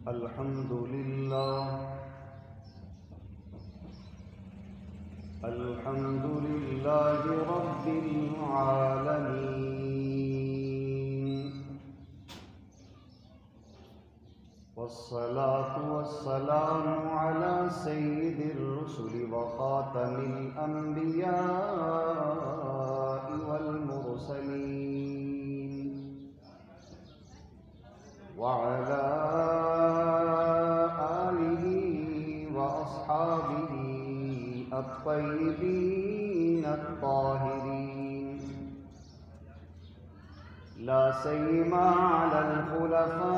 الحمد لله الحمد لله رب العالمين، والصلاة والسلام على سيد الرسل وخاتم الأنبياء والمرسلين، وعلى آله وأصحابه الطيبين الطاهرين، لا سيما على الخلفاء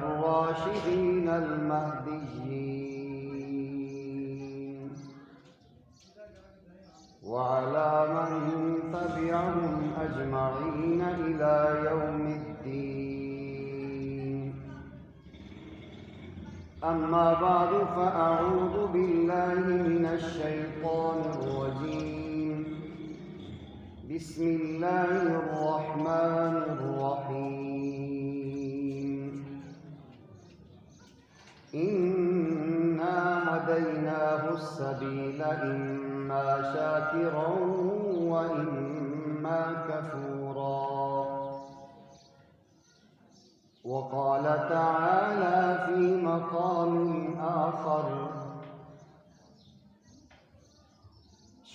الراشدين المهديين، وعلى من تبعهم أجمعين إلى يوم الدين. أما بعد، فأعوذ بالله من الشيطان الرجيم. بسم الله الرحمن الرحيم. إنا هديناه السبيل، إما شاكرا وإما كفورا. وقال تعالى في مقام آخر: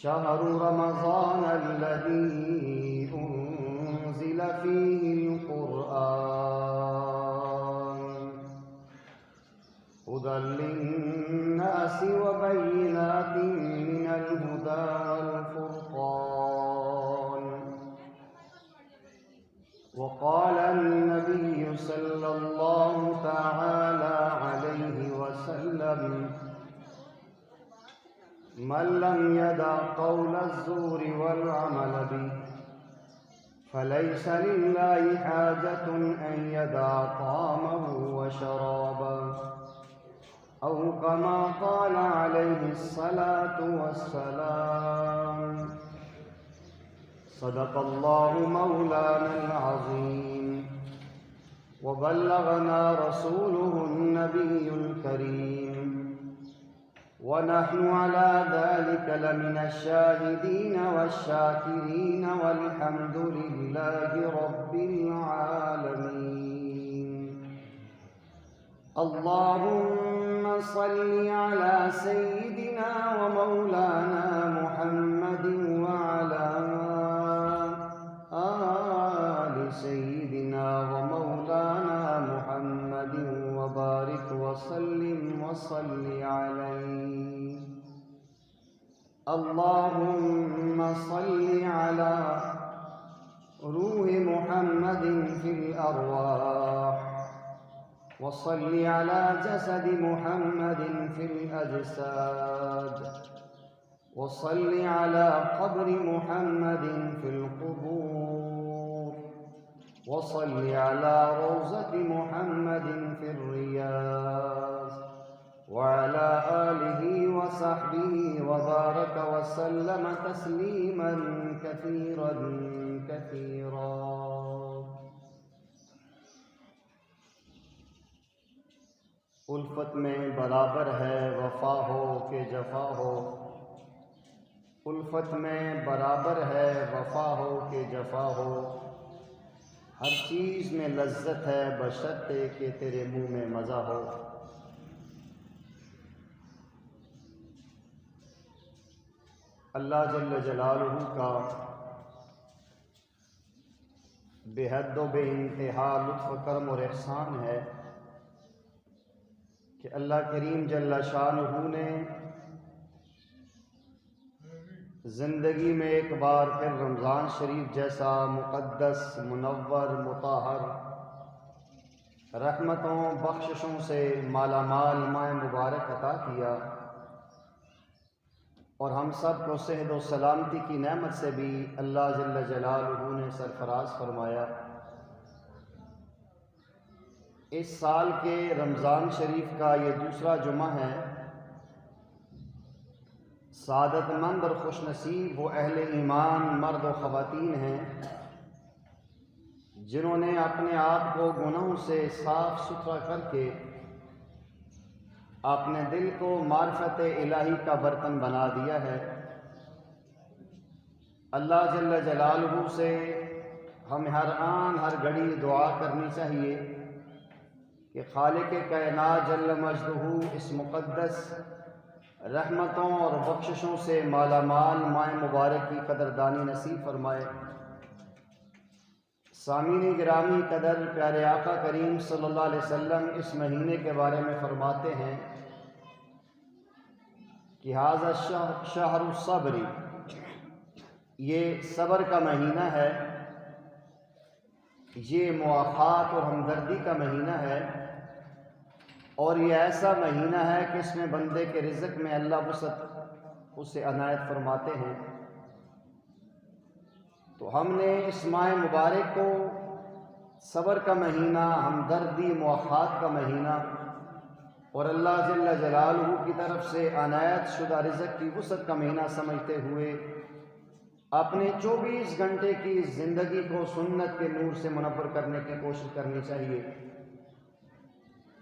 شهر رمضان الذي أنزل فيه القرآن هدى للناس وبينات من الهدى والفرقان. وقال النبي صلى الله تعالى عليه وسلم: من لم يدع قول الزور والعمل به فليس لله حاجة أن يدع طعامه وشرابه، أو كما قال عليه الصلاة والسلام. صدق الله مولانا العظيم، وبلغنا رسوله النبي الكريم، ونحن على ذلك لمن الشاهدين والشاكرين، والحمد لله رب العالمين. اللهم صل على سيدنا ومولانا محمد وعلى آل سيدنا ومولانا محمد، وبارك وسلم وصل عليه. اللهم صل على روح محمد في الأرواح، وصل على جسد محمد في الأجساد، وصل على قبر محمد في القبور، وصل على روضة محمد في الرياض، وعلى آله وصحبه وبارك وسلم تسليما كثيرا كثيرا. الفت میں برابر ہے وفا ہو کہ جفا ہو، الفت میں برابر ہے وفا ہو کہ جفا ہو، ہر چیز میں لذت ہے بشرطے کہ تیرے منہ میں مزہ ہو۔ اللہ جل جلالہ کا بے حد و بے انتہا لطف کرم اور احسان ہے کہ اللہ کریم جل شانہ نے زندگی میں ایک بار پھر رمضان شریف جیسا مقدس، منور، مطہر، رحمتوں بخششوں سے مالا مال ماہ مبارک عطا کیا، اور ہم سب کو صحت و سلامتی کی نعمت سے بھی اللہ جل جلالہ نے سرفراز فرمایا۔ اس سال کے رمضان شریف کا یہ دوسرا جمعہ ہے۔ سعادت مند اور خوش نصیب وہ اہل ایمان مرد و خواتین ہیں جنہوں نے اپنے آپ کو گناہوں سے صاف ستھرا کر کے اپنے دل کو معرفت الہی کا برتن بنا دیا ہے۔ اللہ جل جلالہ سے ہمیں ہر آن ہر گھڑی دعا کرنی چاہیے کہ خالق کائنات جل مجدہ اس مقدس رحمتوں اور بخششوں سے مالا مال ماہ مبارک کی قدردانی نصیب فرمائے۔ سامعین گرامی قدر، پیارے آقا کریم صلی اللہ علیہ وسلم اس مہینے کے بارے میں فرماتے ہیں کہ ھذا شہر الصبر، یہ صبر کا مہینہ ہے، یہ مواخات اور ہمدردی کا مہینہ ہے، اور یہ ایسا مہینہ ہے کہ اس میں بندے کے رزق میں اللہ وسعت اسے عنایت فرماتے ہیں۔ تو ہم نے اس ماہ مبارک کو صبر کا مہینہ، ہمدردی، مواخات کا مہینہ اور اللہ جل جلالہ کی طرف سے عنایت شدہ رزق کی وسعت کا مہینہ سمجھتے ہوئے اپنے 24 گھنٹے کی زندگی کو سنت کے نور سے منور کرنے کی کوشش کرنی چاہیے۔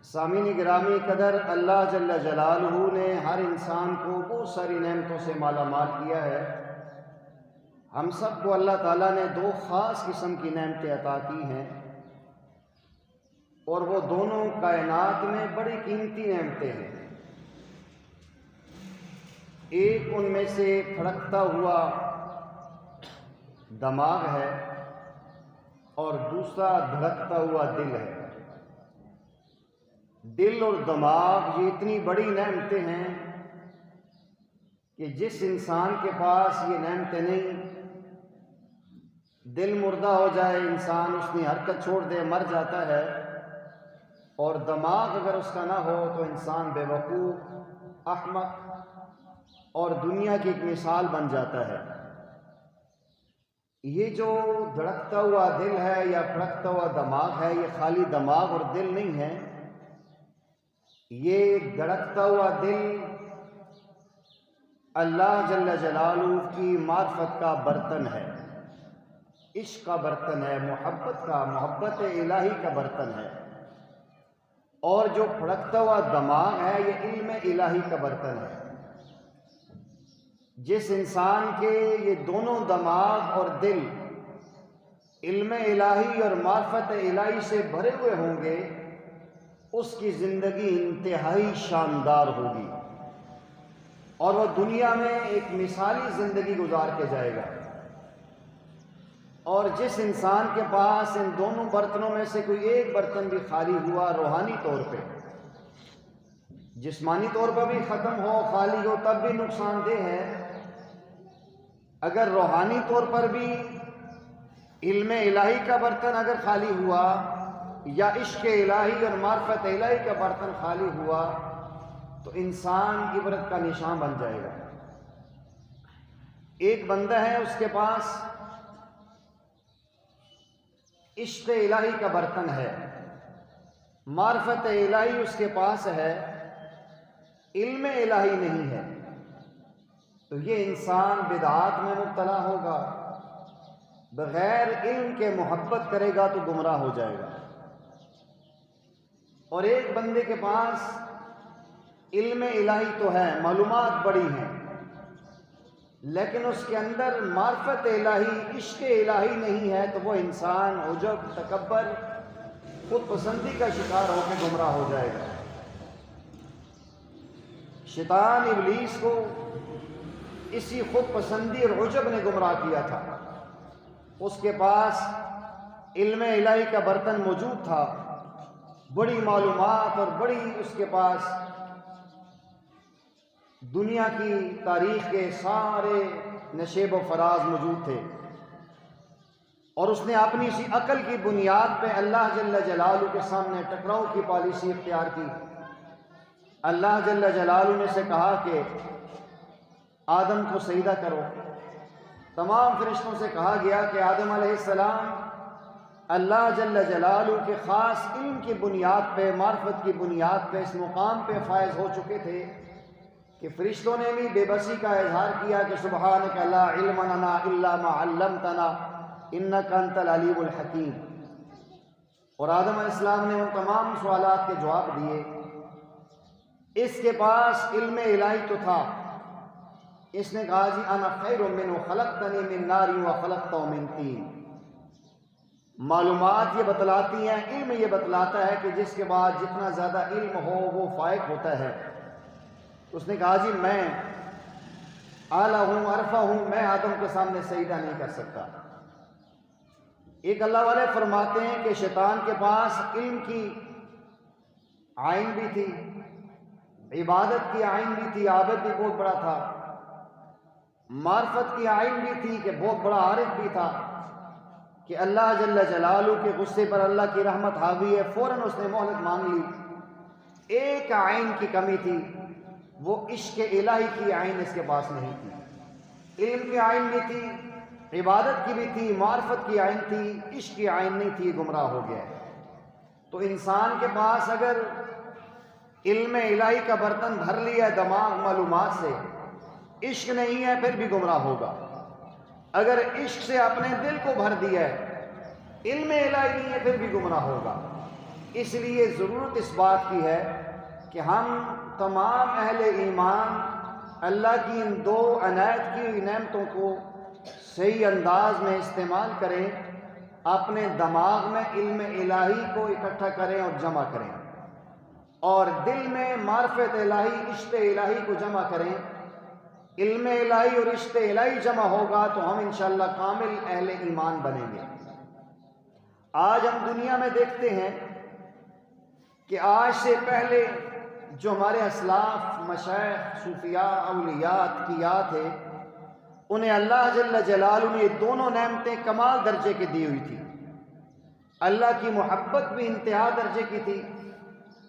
سامعین گرامی قدر، اللہ جل جلالہ نے ہر انسان کو بہت ساری نعمتوں سے مالا مال کیا ہے۔ ہم سب کو اللہ تعالیٰ نے دو خاص قسم کی نعمتیں عطا کی ہیں، اور وہ دونوں کائنات میں بڑی قیمتی نعمتیں ہیں۔ ایک ان میں سے پھڑکتا ہوا دماغ ہے اور دوسرا دھڑکتا ہوا دل ہے۔ دل اور دماغ یہ اتنی بڑی نعمتیں ہیں کہ جس انسان کے پاس یہ نعمتیں نہیں، دل مردہ ہو جائے، انسان اس کی حرکت چھوڑ دے، مر جاتا ہے، اور دماغ اگر اس کا نہ ہو تو انسان بے وقوف، احمق اور دنیا کی ایک مثال بن جاتا ہے۔ یہ جو دھڑکتا ہوا دل ہے یا پھڑکتا ہوا دماغ ہے، یہ خالی دماغ اور دل نہیں ہے، یہ دھڑکتا ہوا دل اللہ جل جلالہ کی معرفت کا برتن ہے، عشق کا برتن ہے، محبت الہی کا برتن ہے۔ اور جو پھڑکتا ہوا دماغ ہے، یہ علم الہی کا برتن ہے۔ جس انسان کے یہ دونوں دماغ اور دل علم الہی اور معرفت الہی سے بھرے ہوئے ہوں گے، اس کی زندگی انتہائی شاندار ہوگی، اور وہ دنیا میں ایک مثالی زندگی گزار کے جائے گا۔ اور جس انسان کے پاس ان دونوں برتنوں میں سے کوئی ایک برتن بھی خالی ہوا، روحانی طور پہ، جسمانی طور پر بھی ختم ہو، خالی ہو، تب بھی نقصان دہ ہے۔ اگر روحانی طور پر بھی علم الہی کا برتن اگر خالی ہوا یا عشق الہی اور معرفت الہی کا برتن خالی ہوا تو انسان عبرت کا نشان بن جائے گا۔ ایک بندہ ہے، اس کے پاس عشق الہی کا برتن ہے، معرفت الہی اس کے پاس ہے، علم الہی نہیں ہے، تو یہ انسان بدعات میں مبتلا ہوگا، بغیر علم کے محبت کرے گا تو گمراہ ہو جائے گا۔ اور ایک بندے کے پاس علم الہی تو ہے، معلومات بڑی ہیں، لیکن اس کے اندر معرفت الہی، عشق الہی نہیں ہے، تو وہ انسان عجب، تکبر، خود پسندی کا شکار ہو کے گمراہ ہو جائے گا۔ شیطان ابلیس کو اسی خود پسندی اور عجب نے گمراہ کیا تھا۔ اس کے پاس علم الہی کا برتن موجود تھا، بڑی معلومات اور بڑی اس کے پاس دنیا کی تاریخ کے سارے نشیب و فراز موجود تھے، اور اس نے اپنی اسی عقل کی بنیاد پہ اللہ جل جلالہ کے سامنے ٹکراؤ کی پالیسی اختیار کی۔ اللہ جل جلالہ نے سے کہا کہ آدم کو سجدہ کرو۔ تمام فرشتوں سے کہا گیا کہ آدم علیہ السلام اللہ جل جلالہ کے خاص علم کی بنیاد پہ، معرفت کی بنیاد پہ اس مقام پہ فائز ہو چکے تھے کہ فرشتوں نے بھی بے بسی کا اظہار کیا کہ سبحانک لا علم لنا الا ما علمتنا انک انت العلیم الحکیم۔ اور آدم علیہ السلام نے ان تمام سوالات کے جواب دیے۔ اس کے پاس علم الہی تو تھا، اس نے کہا جی انا خیر منہ خلقتنی من نار وخلقتہ من طین۔ معلومات یہ بتلاتی ہیں، علم یہ بتلاتا ہے کہ جس کے بعد جتنا زیادہ علم ہو وہ فائق ہوتا ہے۔ اس نے کہا جی میں اعلیٰ ہوں، عرفہ ہوں، میں آدم کے سامنے سجدہ نہیں کر سکتا۔ ایک اللہ والے فرماتے ہیں کہ شیطان کے پاس علم کی عین بھی تھی، عبادت کی عین بھی تھی، عابد بھی بہت بڑا تھا، معرفت کی عین بھی تھی کہ بہت بڑا عارف بھی تھا، کہ اللہ جل جلالہ کے غصے پر اللہ کی رحمت حاوی ہے، فوراً اس نے مہلت مانگ لی۔ ایک عین کی کمی تھی، وہ عشق الہی کی عین اس کے پاس نہیں تھی۔ علم کی عین بھی تھی، عبادت کی بھی تھی، معرفت کی عین تھی، عشق کی عین نہیں تھی، گمراہ ہو گیا۔ تو انسان کے پاس اگر علم الہی کا برتن بھر لیا دماغ معلومات سے، عشق نہیں ہے پھر بھی گمراہ ہوگا۔ اگر عشق سے اپنے دل کو بھر دیا ہے، علم الہی نہیں ہے پھر بھی گمراہ ہوگا۔ اس لیے ضرورت اس بات کی ہے کہ ہم تمام اہل ایمان اللہ کی ان دو عنایت کی نعمتوں کو صحیح انداز میں استعمال کریں، اپنے دماغ میں علم الہی کو اکٹھا کریں اور جمع کریں، اور دل میں معرفت الہی، عشق الہی کو جمع کریں۔ علم الہی اور عشق الہی جمع ہوگا تو ہم انشاءاللہ کامل اہل ایمان بنیں گے۔ آج ہم دنیا میں دیکھتے ہیں کہ آج سے پہلے جو ہمارے اسلاف، مشائخ، صوفیاء، اولیاء، اتقیاء تھے، انہیں اللہ جل جلالہ نے دونوں نعمتیں کمال درجے کی دی ہوئی تھی۔ اللہ کی محبت بھی انتہا درجے کی تھی،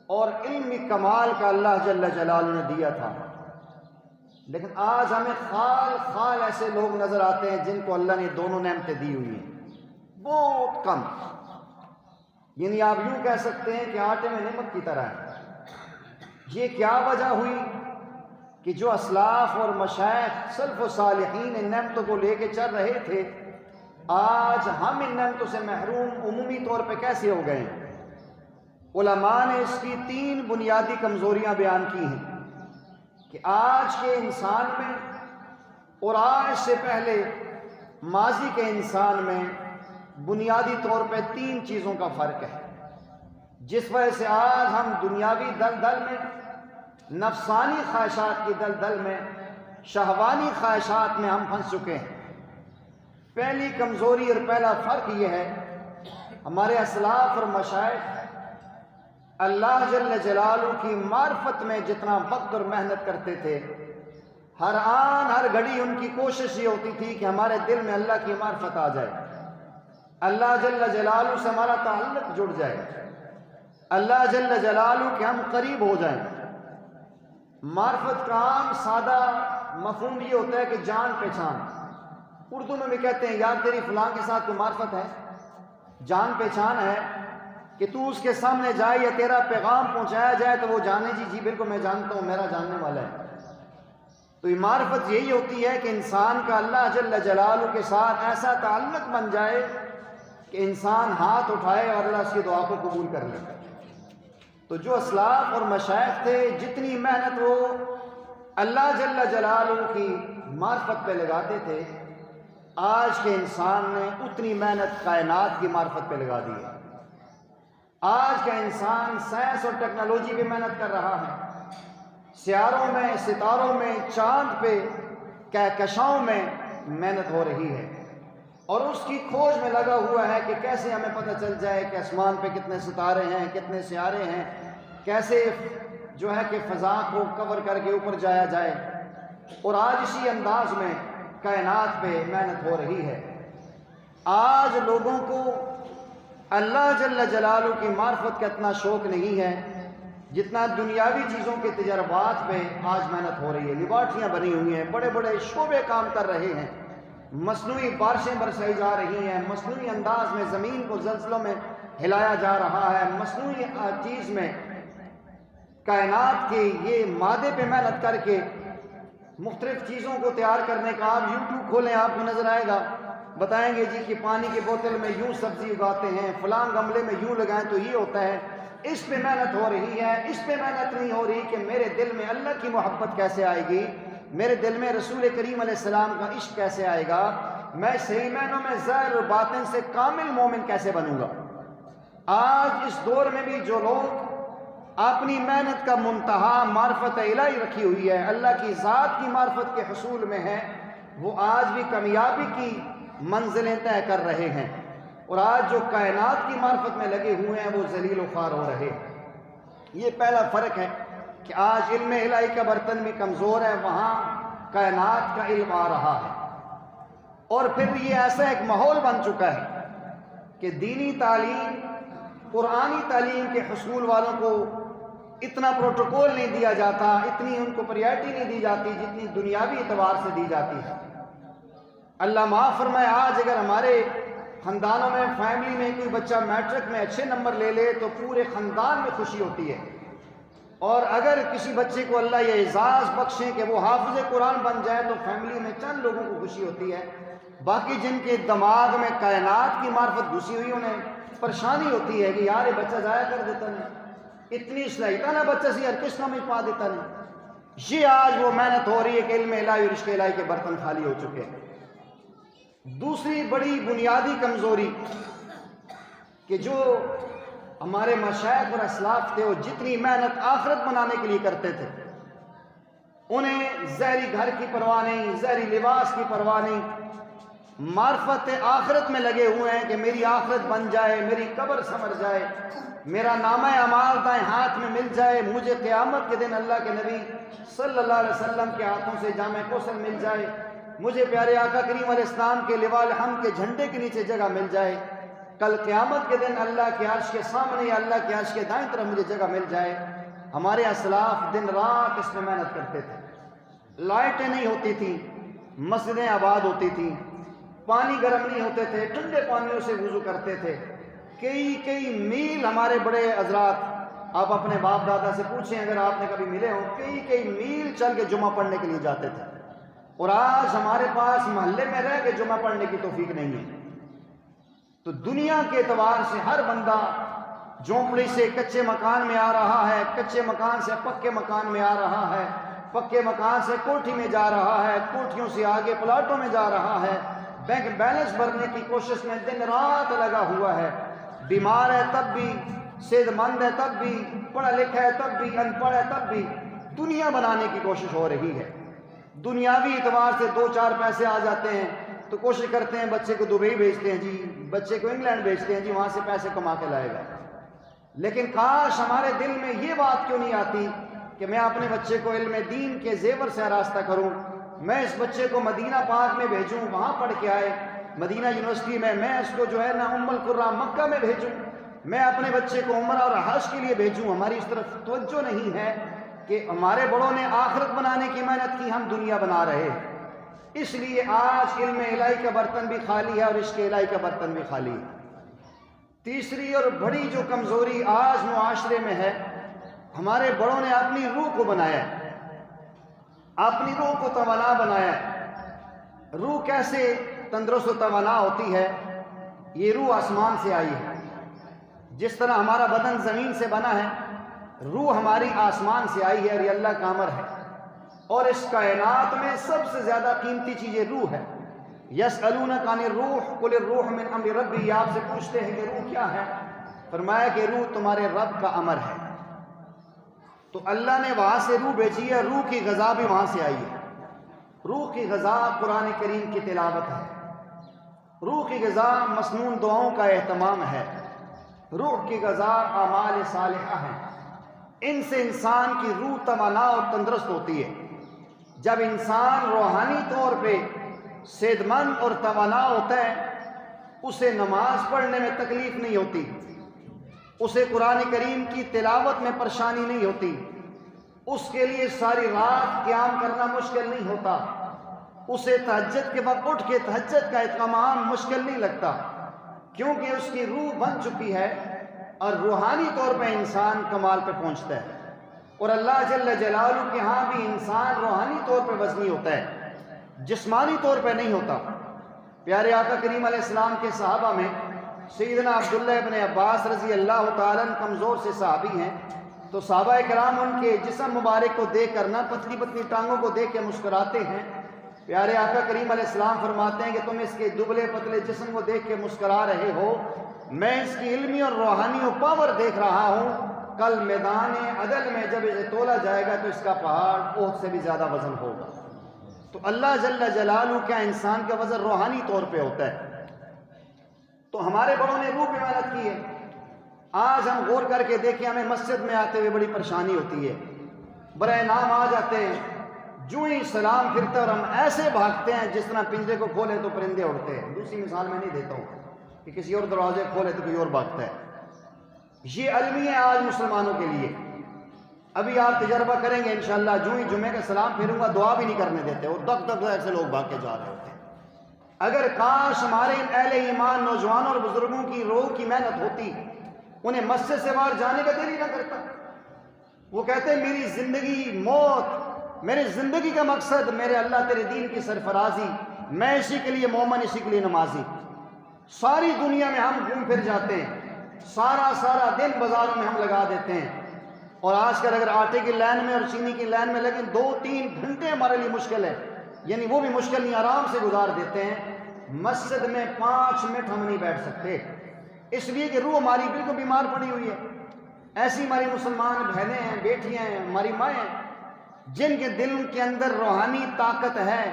اور علمی کمال کا اللہ جل جلالہ نے دیا تھا۔ لیکن آج ہمیں خال خال ایسے لوگ نظر آتے ہیں جن کو اللہ نے دونوں نعمتیں دی ہوئی ہیں، بہت کم۔ یعنی آپ یوں کہہ سکتے ہیں کہ آٹے میں نمک کی طرح ہے۔ یہ کیا وجہ ہوئی کہ جو اسلاف اور مشائخ، سلف و صالحین ان نعمتوں کو لے کے چل رہے تھے، آج ہم ان نعمتوں سے محروم عمومی طور پہ کیسے ہو گئے ہیں؟ علماء نے اس کی 3 بنیادی کمزوریاں بیان کی ہیں کہ آج کے انسان میں اور آج سے پہلے ماضی کے انسان میں بنیادی طور پہ 3 چیزوں کا فرق ہے، جس وجہ سے آج ہم دنیاوی دلدل میں، نفسانی خواہشات کی دلدل میں، شہوانی خواہشات میں ہم پھنس چکے ہیں۔ پہلی کمزوری اور پہلا فرق یہ ہے، ہمارے اسلاف اور مشائخ اللہ جل جلالہ کی معرفت میں جتنا وقت اور محنت کرتے تھے، ہر آن ہر گھڑی ان کی کوشش یہ ہوتی تھی کہ ہمارے دل میں اللہ کی معرفت آ جائے، اللہ جل جلالہ سے ہمارا تعلق جڑ جائے، اللہ جل جلالہ کے ہم قریب ہو جائیں۔ معرفت کا عام سادہ مفہوم یہ ہوتا ہے کہ جان پہچان۔ اردو میں بھی کہتے ہیں یار تیری فلاں کے ساتھ کوئی معرفت ہے، جان پہچان ہے کہ تو اس کے سامنے جائے یا تیرا پیغام پہنچایا جائے تو وہ جانے جی بالکل میں جانتا ہوں، میرا جاننے والا ہے۔ تو یہ معرفت یہی ہوتی ہے کہ انسان کا اللہ جل جلالہ کے ساتھ ایسا تعلق بن جائے کہ انسان ہاتھ اٹھائے اور اللہ اس کی دعا کو قبول کر لے۔ تو جو اسلاف اور مشائخ تھے، جتنی محنت وہ اللہ جل جلالہ کی معرفت پہ لگاتے تھے، آج کے انسان نے اتنی محنت کائنات کی معرفت پہ لگا دی ہے۔ آج کا انسان سائنس اور ٹیکنالوجی پہ محنت کر رہا ہے، سیاروں میں، ستاروں میں، چاند پہ، کہکشاؤں میں محنت ہو رہی ہے، اور اس کی کھوج میں لگا ہوا ہے کہ کیسے ہمیں پتہ چل جائے کہ آسمان پہ کتنے ستارے ہیں، کتنے سیارے ہیں، کیسے جو ہے کہ فضا کو کور کر کے اوپر جایا جائے۔ اور آج اسی انداز میں کائنات پہ محنت ہو رہی ہے۔ آج لوگوں کو اللہ جل جلالہ کی معرفت کا اتنا شوق نہیں ہے جتنا دنیاوی چیزوں کے تجربات پہ آج محنت ہو رہی ہے۔ لیبارٹریاں بنی ہوئی ہیں، بڑے بڑے شعبے کام کر رہے ہیں، مصنوعی بارشیں برسائی جا رہی ہیں، مصنوعی انداز میں زمین کو زلزلوں میں ہلایا جا رہا ہے، مصنوعی چیز میں کائنات کے یہ مادے پہ محنت کر کے مختلف چیزوں کو تیار کرنے کا۔ آپ یوٹیوب کھولیں آپ کو نظر آئے گا بتائیں گے جی کہ پانی کی بوتل میں یوں سبزی اگاتے ہیں، فلاں گملے میں یوں لگائیں تو یہ ہوتا ہے، اس پہ محنت ہو رہی ہے، اس پہ محنت نہیں ہو رہی کہ میرے دل میں اللہ کی محبت کیسے آئے گی، میرے دل میں رسول کریم علیہ السلام کا عشق کیسے آئے گا، میں صحیح معنوں میں ظاہر و باطن سے کامل مومن کیسے بنوں گا۔ آج اس دور میں بھی جو لوگ اپنی محنت کا منتہا معرفت الہی رکھی ہوئی ہے، اللہ کی ذات کی معرفت کے حصول میں ہے، وہ آج بھی کامیابی کی منزلیں طے کر رہے ہیں، اور آج جو کائنات کی معرفت میں لگے ہوئے ہیں وہ ذلیل و خوار ہو رہے ہیں۔ یہ پہلا فرق ہے کہ آج علم الہی کا برتن بھی کمزور ہے، وہاں کائنات کا علم آ رہا ہے۔ اور پھر یہ ایسا ایک ماحول بن چکا ہے کہ دینی تعلیم، قرآنی تعلیم کے حصول والوں کو اتنا پروٹوکول نہیں دیا جاتا، اتنی ان کو پریارٹی نہیں دی جاتی جتنی دنیاوی اعتبار سے دی جاتی ہے۔ اللہ معاف فرمائے، آج اگر ہمارے خاندانوں میں، فیملی میں کوئی بچہ میٹرک میں اچھے نمبر لے لے تو پورے خاندان میں خوشی ہوتی ہے، اور اگر کسی بچے کو اللہ یہ اعزاز بخشیں کہ وہ حافظ قرآن بن جائے تو فیملی میں چند لوگوں کو خوشی ہوتی ہے، باقی جن کے دماغ میں کائنات کی معرفت گھسی ہوئی انہیں پریشانی ہوتی ہے کہ یار یہ بچہ ضائع کر دیتا نہیں، اتنی صلاحیت نہ بچہ سی ہر کس میں پا دیتا نہیں۔ یہ آج وہ محنت ہو رہی ہے کہ علم الہی اور عشق الہی کے برتن خالی ہو چکے ہیں۔ دوسری بڑی بنیادی کمزوری کہ جو ہمارے مشائخ اور اسلاف تھے وہ جتنی محنت آخرت بنانے کے لیے کرتے تھے، انہیں ظاہری گھر کی پرواہ نہیں، ظاہری لباس کی پرواہ نہیں، معرفت آخرت میں لگے ہوئے ہیں کہ میری آخرت بن جائے، میری قبر سنور جائے، میرا نامہ اعمال دائیں ہاتھ میں مل جائے، مجھے قیامت کے دن اللہ کے نبی صلی اللہ علیہ وسلم کے ہاتھوں سے جامع کوثر مل جائے، مجھے پیارے آقا کریم علیہ السلام کے لواء الحمد کے جھنڈے کے نیچے جگہ مل جائے، کل قیامت کے دن اللہ کے عرش کے سامنے یا اللہ کے عرش کے دائیں طرف مجھے جگہ مل جائے۔ ہمارے اسلاف دن رات اس میں محنت کرتے تھے، لائٹیں نہیں ہوتی تھیں، مسجدیں آباد ہوتی تھیں، پانی گرم نہیں ہوتے تھے، ٹھنڈے پانیوں سے وضو کرتے تھے، کئی میل ہمارے بڑے حضرات، آپ اپنے باپ دادا سے پوچھیں اگر آپ نے کبھی ملے ہوں، کئی میل چل کے جمعہ پڑھنے کے لیے جاتے تھے، اور آج ہمارے پاس محلے میں رہ کے جمعہ پڑھنے کی توفیق نہیں ہے۔ تو دنیا کے اعتبار سے ہر بندہ جھونپڑی سے کچے مکان میں آ رہا ہے، کچے مکان سے پکے مکان میں آ رہا ہے، پکے مکان سے کوٹھی میں جا رہا ہے، کوٹھیوں سے آگے پلاٹوں میں جا رہا ہے، بینک بیلنس بھرنے کی کوشش میں دن رات لگا ہوا ہے، بیمار ہے تب بھی، صحت مند ہے تب بھی، پڑھا لکھا ہے تب بھی، ان پڑھ ہے تب بھی، دنیا بنانے کی کوشش ہو رہی ہے۔ دنیاوی اعتبار سے دو چار پیسے آ جاتے ہیں تو کوشش کرتے ہیں بچے کو دبئی بھیجتے ہیں جی، بچے کو انگلینڈ بھیجتے ہیں جی، وہاں سے پیسے کما کے لائے گا۔ لیکن کاش ہمارے دل میں یہ بات کیوں نہیں آتی کہ میں اپنے بچے کو علم دین کے زیور سے آراستہ کروں، میں اس بچے کو مدینہ پاک میں بھیجوں، وہاں پڑھ کے آئے، مدینہ یونیورسٹی میں اس کو جو ہے نا ام القریٰ مکہ میں بھیجوں، میں اپنے بچے کو عمرہ اور حج کے لیے بھیجوں۔ ہماری اس طرف توجہ نہیں ہے کہ ہمارے بڑوں نے آخرت بنانے کی محنت کی، ہم دنیا بنا رہے ہیں۔ اس لیے آج علم الہی کا برتن بھی خالی ہے اور عشق الہی کا برتن بھی خالی ہے۔ تیسری اور بڑی جو کمزوری آج معاشرے میں ہے، ہمارے بڑوں نے اپنی روح کو بنایا ہے، اپنی روح کو توانا بنایا ہے۔ روح کیسے تندرست و توانا ہوتی ہے؟ یہ روح آسمان سے آئی ہے، جس طرح ہمارا بدن زمین سے بنا ہے، روح ہماری آسمان سے آئی ہے اور یہ اللہ کا امر ہے، اور اس کائنات میں سب سے زیادہ قیمتی چیز یہ روح ہے۔ یسألونک عن الروح قل الروح من امر ربی، آپ سے پوچھتے ہیں کہ روح کیا ہے، فرمایا کہ روح تمہارے رب کا امر ہے۔ تو اللہ نے وہاں سے روح بھیجی ہے، روح کی غذا بھی وہاں سے آئی ہے۔ روح کی غذا قرآن کریم کی تلاوت ہے، روح کی غذا مسنون دعاؤں کا اہتمام ہے، روح کی غذا اعمال صالحہ ہے۔ ان سے انسان کی روح توانا اور تندرست ہوتی ہے۔ جب انسان روحانی طور پہ صحت مند اور توانا ہوتا ہے، اسے نماز پڑھنے میں تکلیف نہیں ہوتی، اسے قرآن کریم کی تلاوت میں پریشانی نہیں ہوتی، اس کے لیے ساری رات قیام کرنا مشکل نہیں ہوتا، اسے تہجد کے وقت اٹھ کے تہجد کا اہتمام مشکل نہیں لگتا، کیونکہ اس کی روح بن چکی ہے، اور روحانی طور پہ انسان کمال پہ پہنچتا ہے۔ اور اللہ جل جلالہ کے ہاں بھی انسان روحانی طور پہ وزنی ہوتا ہے، جسمانی طور پہ نہیں ہوتا۔ پیارے آقا کریم علیہ السلام کے صحابہ میں سیدنا عبداللہ ابن عباس رضی اللہ تعالیٰ عنہ کمزور سے صحابی ہیں، تو صحابہ کرام ان کے جسم مبارک کو دیکھ کر نہ پتلی پتلی ٹانگوں کو دیکھ کے مسکراتے ہیں۔ پیارے آقا کریم علیہ السلام فرماتے ہیں کہ تم اس کے دبلے پتلے جسم کو دیکھ کے مسکرا رہے ہو، میں اس کی علمی اور روحانی و پاور دیکھ رہا ہوں۔ کل میدان عدل میں جب اسے تولا جائے گا تو اس کا پہاڑ احد سے بھی زیادہ وزن ہوگا۔ تو اللہ جل جلالہ کیا انسان کا وزن روحانی طور پہ ہوتا ہے۔ تو ہمارے بڑوں نے روح پہ محنت کی ہے۔ آج ہم غور کر کے دیکھیں، ہمیں مسجد میں آتے ہوئے بڑی پریشانی ہوتی ہے، برائے نام آ جاتے ہیں، جو ہی سلام پھرتے اور ہم ایسے بھاگتے ہیں جس طرح پنجرے کو کھولے تو پرندے اڑتے ہیں۔ دوسری مثال میں نہیں دیتا ہوں کہ کسی اور دروازے کھولے تو کوئی اور بھاگتا ہے۔ یہ المیہ ہے آج مسلمانوں کے لیے۔ ابھی آپ تجربہ کریں گے انشاءاللہ، جو ہی جمعے کا سلام پھیروں گا دعا بھی نہیں کرنے دیتے، اور دک دک ایسے لوگ بھاگ کے جا رہے ہوتے ہیں۔ اگر کاش ہمارے اہل ایمان نوجوانوں اور بزرگوں کی روح کی محنت ہوتی، انہیں مسجد سے باہر جانے کا دل ہی نہ کرتا۔ وہ کہتے ہیں میری زندگی موت، میری زندگی کا مقصد میرے اللہ تیرے دین کی سرفرازی، میں اسی کے لیے مومن، اسی کے لیے نمازی۔ ساری دنیا میں ہم گھوم پھر جاتے ہیں، سارا دن بازاروں میں ہم لگا دیتے ہیں، اور آج کل اگر آٹے کی لائن میں اور چینی کی لائن میں لگیں 2-3 گھنٹے ہمارے لیے مشکل ہے، یعنی وہ بھی مشکل نہیں، آرام سے گزار دیتے ہیں۔ مسجد میں 5 منٹ ہم نہیں بیٹھ سکتے، اس لیے کہ روح ہماری بالکل بیمار پڑی ہوئی ہے۔ ایسی ہماری مسلمان بہنیں ہیں، بیٹیاں ہیں، ہماری مائیں ہیں، جن کے دل کے اندر روحانی طاقت ہے،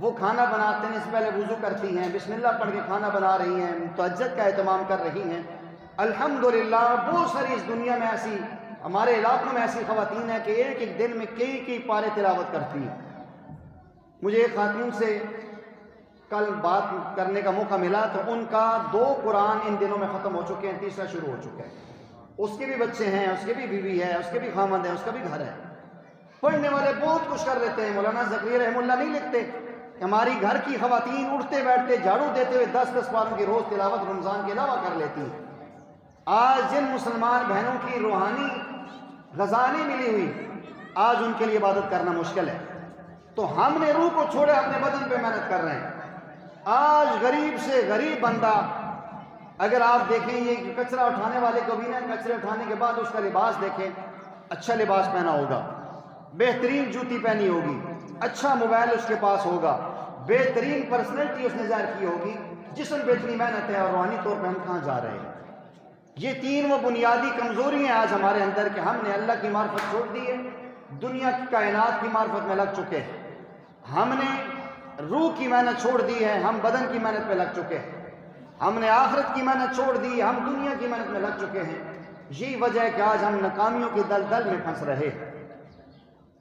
وہ کھانا بناتے ہیں، اس سے پہلے وضو کرتی ہیں، بسم اللہ پڑھ کے کھانا بنا رہی ہیں، تہجد کا اہتمام کر رہی ہیں۔ الحمدللہ بہت ساری اس دنیا میں ایسی، ہمارے علاقوں میں ایسی خواتین ہیں کہ ایک دن میں کئی پارے تلاوت کرتی ہیں۔ مجھے ایک خاتون سے کل بات کرنے کا موقع ملا، تو ان کا 2 قرآن ان دنوں میں ختم ہو چکے ہیں، تیسرا شروع ہو چکا ہے۔ اس کے بھی بچے ہیں، اس کے بھی بیوی ہے، اس کے بھی خامند ہے، اس کا بھی گھر ہے۔ پڑھنے والے بہت کچھ کر لیتے ہیں۔ مولانا زکریا رحمہ اللہ نہیں لکھتے کہ ہماری گھر کی خواتین اٹھتے بیٹھتے جھاڑو دیتے ہوئے 10 پاروں کی روز تلاوت رمضان کے علاوہ کر لیتی ہیں۔ آج جن مسلمان بہنوں کی روحانی غذا نہیں ملی ہوئی، آج ان کے لیے عبادت کرنا مشکل ہے۔ تو ہم نے روح کو چھوڑے، اپنے بدن پہ محنت کر رہے ہیں۔ آج غریب سے غریب بندہ، اگر آپ دیکھیں یہ کچرا اٹھانے والے کو بھی نا، کچرے اٹھانے کے بعد اس کا لباس دیکھیں، اچھا لباس پہنا ہوگا، بہترین جوتی پہنی ہوگی، اچھا موبائل اس کے پاس ہوگا، بہترین پرسنالٹی اس نے ظاہر کی ہوگی، جسم پہ اتنی محنت ہے، اور روحانی طور پہ ہم کہاں جا رہے ہیں؟ یہ 3 وہ بنیادی کمزوری ہیں آج ہمارے اندر کہ ہم نے اللہ کی معرفت چھوڑ دی ہے، دنیا کی کائنات کی معرفت میں لگ چکے ہیں۔ ہم نے روح کی محنت چھوڑ دی ہے، ہم بدن کی محنت پہ لگ چکے ہیں۔ ہم نے آخرت کی محنت چھوڑ دی، ہم دنیا کی محنت میں لگ چکے ہیں۔ یہی وجہ ہے کہ آج ہم ناکامیوں کی دلدل میں پھنس رہے ہیں۔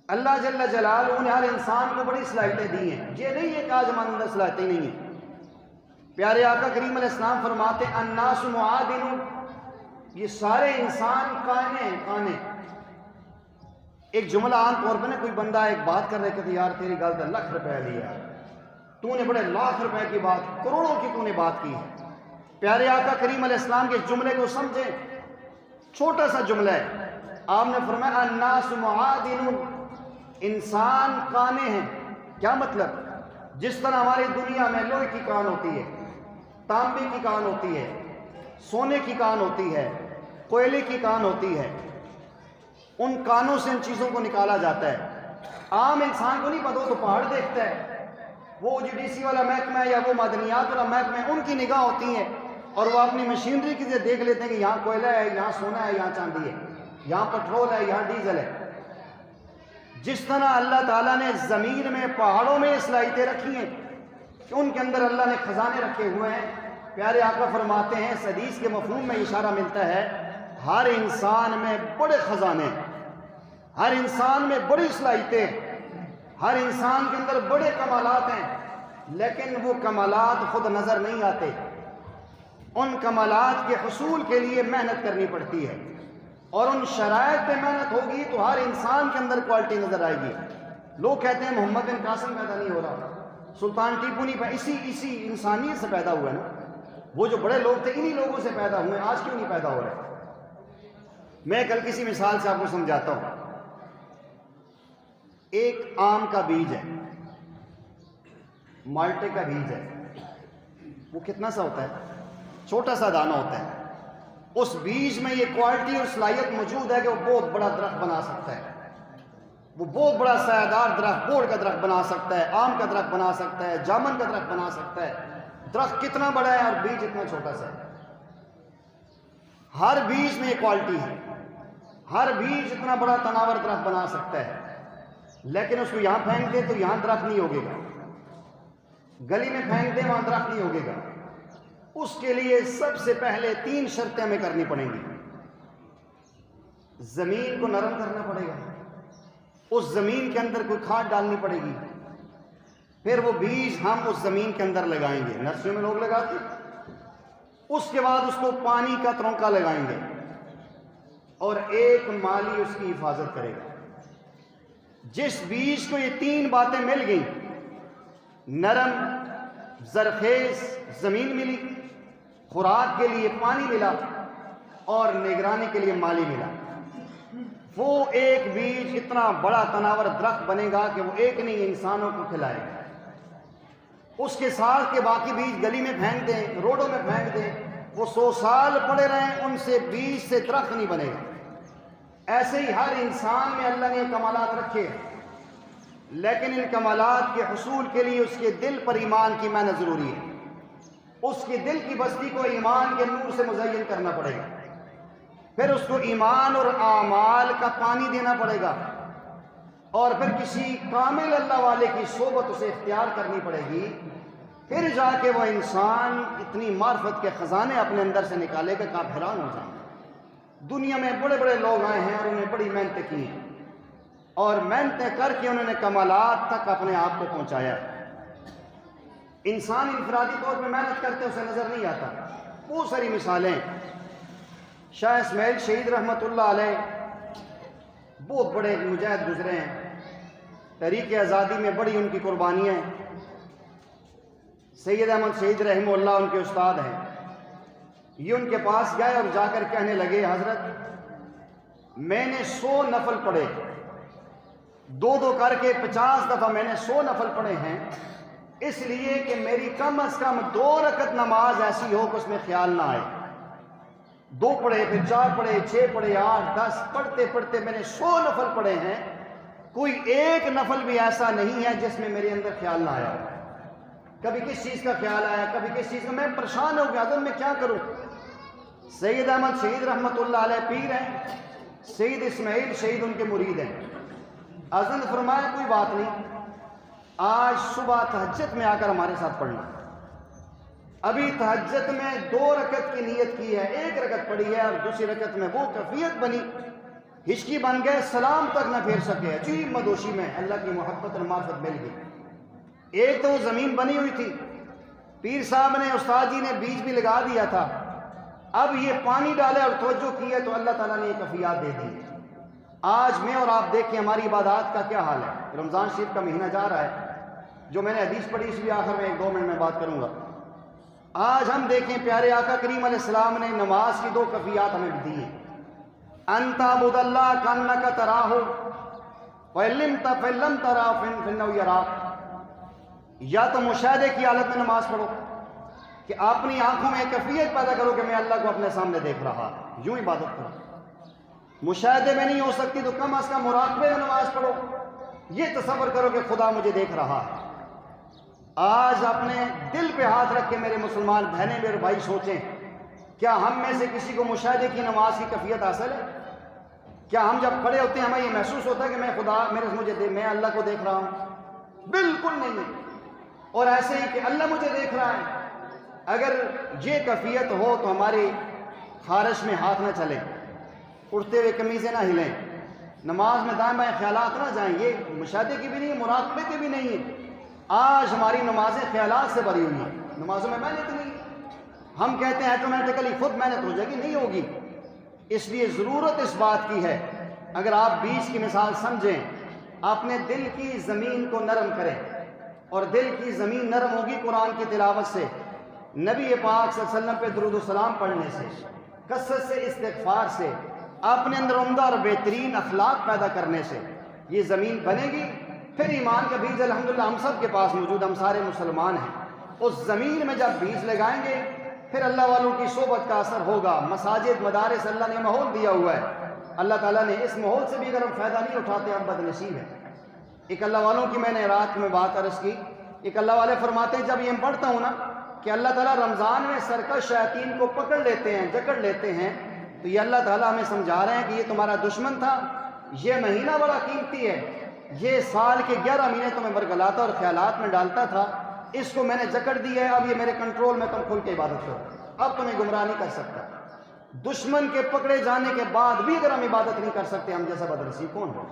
اللہ جل جلالہ نے ہر انسان کو بڑی صلاحیتیں دی ہیں، یہ نہیں ہے کہ آج ہمارے اندر صلاحیتیں نہیں ہیں۔ پیارے آقا کریم علیہ السلام فرماتے ہیں الناس معادن، یہ سارے انسان کانے ہیں، کانے۔ ایک جملہ عام طور پہ نا، کوئی بندہ ایک بات کر رہے کہ یار تیری گل تو لکھ روپے لیا، تو نے بڑے لاکھ روپے کی بات، کروڑوں کی تو نے بات کی ہے۔ پیارے آقا کریم علیہ السلام کے جملے کو سمجھیں، چھوٹا سا جملہ ہے۔ آپ نے فرمایا الناس معادن، انسان کانے ہیں۔ کیا مطلب؟ جس طرح ہماری دنیا میں لوہے کی کان ہوتی ہے، تانبے کی کان ہوتی ہے، سونے کی کان ہوتی ہے، کوئلے کی کان ہوتی ہے، ان کانوں سے ان چیزوں کو نکالا جاتا ہے۔ عام انسان کو نہیں پتا، وہ تو پہاڑ دیکھتا ہے، وہ GDC والا محکمہ ہے یا وہ معدنیات والا محکمہ ہے، ان کی نگاہ ہوتی ہے، اور وہ اپنی مشینری کی سے دیکھ لیتے ہیں کہ یہاں کوئلہ ہے، یہاں سونا ہے، یہاں چاندی ہے، یہاں پٹرول ہے، یہاں ڈیزل ہے۔ جس طرح اللہ تعالیٰ نے زمین میں، پہاڑوں میں صلاحیتیں رکھی ہیں کہ ان کے اندر اللہ نے خزانے رکھے ہوئے ہیں، پیارے آقا فرماتے ہیں، اس حدیث کے مفہوم میں اشارہ ملتا ہے، ہر انسان میں بڑے خزانے، ہر انسان میں بڑی صلاحیتیں، ہر انسان کے اندر بڑے کمالات ہیں، لیکن وہ کمالات خود نظر نہیں آتے۔ ان کمالات کے حصول کے لیے محنت کرنی پڑتی ہے، اور ان شرائط پہ محنت ہوگی تو ہر انسان کے اندر کوالٹی نظر آئے گی۔ لوگ کہتے ہیں محمد بن قاسم پیدا نہیں ہو رہا، سلطان ٹیپو نہیں، اسی انسانیت سے پیدا ہوا ہے نا، وہ جو بڑے لوگ تھے انہی لوگوں سے پیدا ہوئے، آج کیوں نہیں پیدا ہو رہے؟ میں کل کسی مثال سے آپ کو سمجھاتا ہوں۔ ایک آم کا بیج ہے، مالٹے کا بیج ہے، وہ کتنا سا ہوتا ہے؟ چھوٹا سا دانہ ہوتا ہے. اس بیج میں یہ کوالٹی اور صلاحیت موجود ہے کہ وہ بہت بڑا درخت بنا سکتا ہے. وہ بہت بڑا سایہ دار درخت، بوڑ کا درخت بنا سکتا ہے، آم کا درخت بنا سکتا ہے، جامن کا درخت بنا سکتا ہے. درخت کتنا بڑا ہے اور بیج اتنا چھوٹا سا ہے. ہر بیج میں یہ کوالٹی ہے. ہر بیج اتنا بڑا تناور درخت بنا سکتا ہے. لیکن اس کو یہاں پھینک دے تو یہاں درخت نہیں ہوگے گا، گلی میں پھینک دے وہاں درخت نہیں ہوگے گا. اس کے لیے سب سے پہلے 3 شرطیں ہمیں کرنی پڑیں گی. زمین کو نرم کرنا پڑے گا، اس زمین کے اندر کوئی کھاد ڈالنی پڑے گی، پھر وہ بیج ہم اس زمین کے اندر لگائیں گے، نرسریوں میں لوگ لگاتے ہیں. اس کے بعد اس کو پانی کا ترونکا لگائیں گے اور ایک مالی اس کی حفاظت کرے گا. جس بیج کو یہ 3 باتیں مل گئیں، نرم زرخیز زمین ملی، خوراک کے لیے پانی ملا اور نگرانی کے لیے مالی ملا، وہ ایک بیج اتنا بڑا تناور درخت بنے گا کہ وہ ایک نہیں انسانوں کو کھلائے گا. اس کے ساتھ کے باقی بیج گلی میں پھینک دیں، روڈوں میں پھینک دیں، وہ 100 سال پڑے رہیں، ان سے بیج سے درخت نہیں بنے گا. ایسے ہی ہر انسان میں اللہ نے کمالات رکھے، لیکن ان کمالات کے حصول کے لیے اس کے دل پر ایمان کی محنت ضروری ہے. اس کے دل کی بستی کو ایمان کے نور سے مزین کرنا پڑے گا، پھر اس کو ایمان اور اعمال کا پانی دینا پڑے گا، اور پھر کسی کامل اللہ والے کی صحبت اسے اختیار کرنی پڑے گی. پھر جا کے وہ انسان اتنی معرفت کے خزانے اپنے اندر سے نکالے گا کہ آپ حیران ہو جائیں. دنیا میں بڑے بڑے لوگ آئے ہیں اور انہیں بڑی محنتیں کی ہیں، اور محنتیں کر کے انہوں نے کمالات تک اپنے آپ کو پہنچایا. انسان انفرادی طور پہ محنت کرتے اسے نظر نہیں آتا. بہت ساری مثالیں. شاہ اسماعیل شہید رحمۃ اللہ علیہ بہت بڑے مجاہد گزرے ہیں، تحریک آزادی میں بڑی ان کی قربانیاں ہیں. سید احمد شہید رحمہ اللہ ان کے استاد ہیں. یہ ان کے پاس گئے اور جا کر کہنے لگے، حضرت میں نے 100 نفل پڑھے، 2 کر کے 50 دفعہ میں نے 100 نفل پڑھے ہیں، اس لیے کہ میری کم از کم 2 رکعت نماز ایسی ہو کہ اس میں خیال نہ آئے. 2 پڑھے، پھر 4 پڑھے، 6 پڑھے، 8 10 پڑھتے پڑھتے میں نے 100 نفل پڑھے ہیں، کوئی ایک نفل بھی ایسا نہیں ہے جس میں میرے اندر خیال نہ آیا. کبھی کس چیز کا خیال آیا، کبھی کس چیز کا. میں پریشان ہو گیا، میں کیا کروں. سید احمد شہید رحمۃ اللہ علیہ پیر ہیں، سید اسماعیل شہید ان کے مرید ہیں. حضرت فرمایا کوئی بات نہیں، آج صبح تہجد میں آ کر ہمارے ساتھ پڑھنا. ابھی تہجد میں 2 رکعت کی نیت کی ہے، 1 رکعت پڑھی ہے اور دوسری رکعت میں وہ کیفیت بنی، ہچکی بن گئے، سلام تک نہ پھیر سکے. عجیب مدوشی میں اللہ کی محبت اور معرفت مل گئی. ایک تو وہ زمین بنی ہوئی تھی، پیر صاحب نے استاد جی نے بیج بھی لگا دیا تھا، اب یہ پانی ڈالے اور توجہ کی ہے تو اللہ تعالیٰ نے یہ کیفیات دے دی. آج میں اور آپ دیکھیں ہماری عبادات کا کیا حال ہے. رمضان شریف کا مہینہ جا رہا ہے، جو میں نے حدیث پڑھی اس لیے آخر میں 1-2 منٹ میں بات کروں گا. آج ہم دیکھیں پیارے آقا کریم علیہ السلام نے نماز کی 2 کیفیات ہمیں دی ہیں. انت عبد اللہ کانک تراہ فلم ترا فانه یراک. یا تو مشاہدے کی حالت میں نماز پڑھو کہ اپنی آنکھوں میں ایک کیفیت پیدا کرو کہ میں اللہ کو اپنے سامنے دیکھ رہا، یوں عبادت کرو. مشاہدے میں نہیں ہو سکتی تو کم از کم مراقبے میں نماز پڑھو، یہ تصور کرو کہ خدا مجھے دیکھ رہا ہے. آج اپنے دل پہ ہاتھ رکھ کے میرے مسلمان بہنیں میرے بھائی سوچیں، کیا ہم میں سے کسی کو مشاہدے کی نماز کی کیفیت حاصل ہے؟ کیا ہم جب کھڑے ہوتے ہیں ہمیں یہ محسوس ہوتا ہے کہ میں خدا میں اللہ کو دیکھ رہا ہوں؟ بالکل نہیں. اور ایسے ہی کہ اللہ مجھے دیکھ رہا ہے. اگر یہ کیفیت ہو تو ہماری خارش میں ہاتھ نہ چلے، اٹھتے ہوئے قمیضیں نہ ہلیں، نماز میں دائیں بائیں خیالات نہ جائیں. یہ مشاہدے کی بھی نہیں، مراقبے کی بھی نہیں ہے. آج ہماری نمازیں خیالات سے بھری ہوئی ہیں، نمازوں میں محنت نہیں. ہم کہتے ہیں آٹومیٹیکلی خود محنت ہو جائے گی، نہیں ہوگی. اس لیے ضرورت اس بات کی ہے، اگر آپ بیج کی مثال سمجھیں، اپنے دل کی زمین کو نرم کریں، اور دل کی زمین نرم ہوگی قرآن کی تلاوت سے، نبی پاک صلی اللہ علیہ وسلم پہ درود و سلام پڑھنے سے، کثرت سے استغفار سے، اپنے اندر عمدہ اور بہترین اخلاق پیدا کرنے سے یہ زمین بنے گی. پھر ایمان کا بیج الحمدللہ ہم سب کے پاس موجود، ہم سارے مسلمان ہیں. اس ضمیر میں جب بیج لگائیں گے پھر اللہ والوں کی صحبت کا اثر ہوگا۔ مساجد مدارس اللہ نے ماحول دیا ہوا ہے، اللہ تعالیٰ نے اس ماحول سے بھی اگر ہم فائدہ نہیں اٹھاتے ہم بد نصیب ہیں۔ ایک اللہ والوں کی میں نے رات میں بات عرض کی، ایک اللہ والے فرماتے ہیں جب یہ پڑھتا ہوں نا کہ اللہ تعالیٰ رمضان میں سرکش شیاطین کو پکڑ لیتے ہیں، جکڑ لیتے ہیں، تو یہ اللہ تعالیٰ ہمیں سمجھا رہے ہیں کہ یہ تمہارا دشمن تھا، یہ مہینہ بڑا قیمتی ہے، یہ سال کے 11 مہینے تمہیں برگلاتا اور خیالات میں ڈالتا تھا، اس کو میں نے جکڑ دیا ہے، اب یہ میرے کنٹرول میں، تم کھل کے عبادت کرو، اب تمہیں گمراہ نہیں کر سکتا۔ دشمن کے پکڑے جانے کے بعد بھی اگر ہم عبادت نہیں کر سکتے ہم جیسا بدنصیب کون ہو؟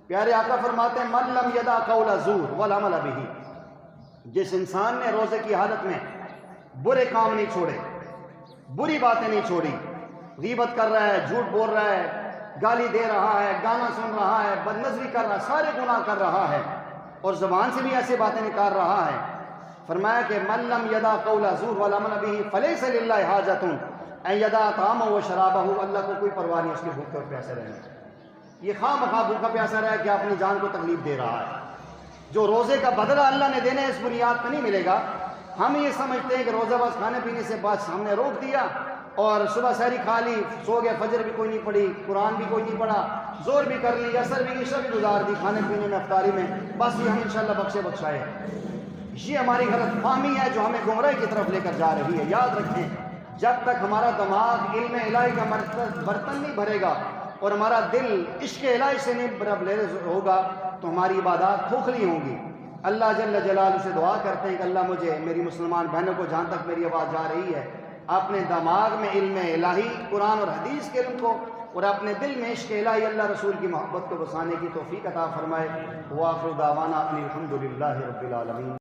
پیارے آقا فرماتے ہیں من لم یدع قول الزور والعمل بہ، جس انسان نے روزے کی حالت میں برے کام نہیں چھوڑے، بری باتیں نہیں چھوڑی، غیبت کر رہا ہے، جھوٹ بول رہا ہے، گالی دے رہا ہے، گانا سن رہا ہے، بدنظری کر رہا ہے، سارے گناہ کر رہا ہے اور زبان سے بھی ایسی باتیں نکال رہا ہے، فرمایا کہ من لم یدع قول الزور والعمل بہ فلیس للہ حاجۃ ان یدع طعامہ و شرابہ، اللہ کو کوئی پرواہ نہیں اس کے بھوکے اور پیاسے رہنے، یہ خواہ مخواہ بھوکا پیاسا رہا کہ اپنی جان کو تکلیف دے رہا ہے۔ جو روزے کا بدلہ اللہ نے دینا ہے اس بنیاد پہ نہیں ملے گا۔ ہم یہ سمجھتے ہیں کہ روزہ بس کھانے پینے سے بعد سامنے روک دیا اور صبح سحری کھا لی، سو گئے، فجر بھی کوئی نہیں پڑھی، قرآن بھی کوئی نہیں پڑھا، زور بھی کر لی، عصر بھی، عشاء بھی گزار دی کھانے پینے میں، افطاری میں، بس یہ ہم انشاءاللہ بخشے بخشائے۔ یہ ہماری غلط فہمی ہے جو ہمیں گمراہی کی طرف لے کر جا رہی ہے۔ یاد رکھیں جب تک ہمارا دماغ علم الہی کا برتن نہیں بھرے گا اور ہمارا دل عشق الہی سے نہیں برابر ہوگا تو ہماری عبادات کھوکھلی ہوں گی۔ اللہ جل جلالہ سے دعا کرتے ہیں کہ اللہ مجھے، میری مسلمان بہنوں کو جہاں تک میری آواز جا رہی ہے، اپنے دماغ میں علم الہی قرآن اور حدیث کے علم کو اور اپنے دل میں عشق الہی اللہ رسول کی محبت کو بسانے کی توفیق عطا فرمائے۔ وآخر دعوانا ان الحمد للہ رب العالمین۔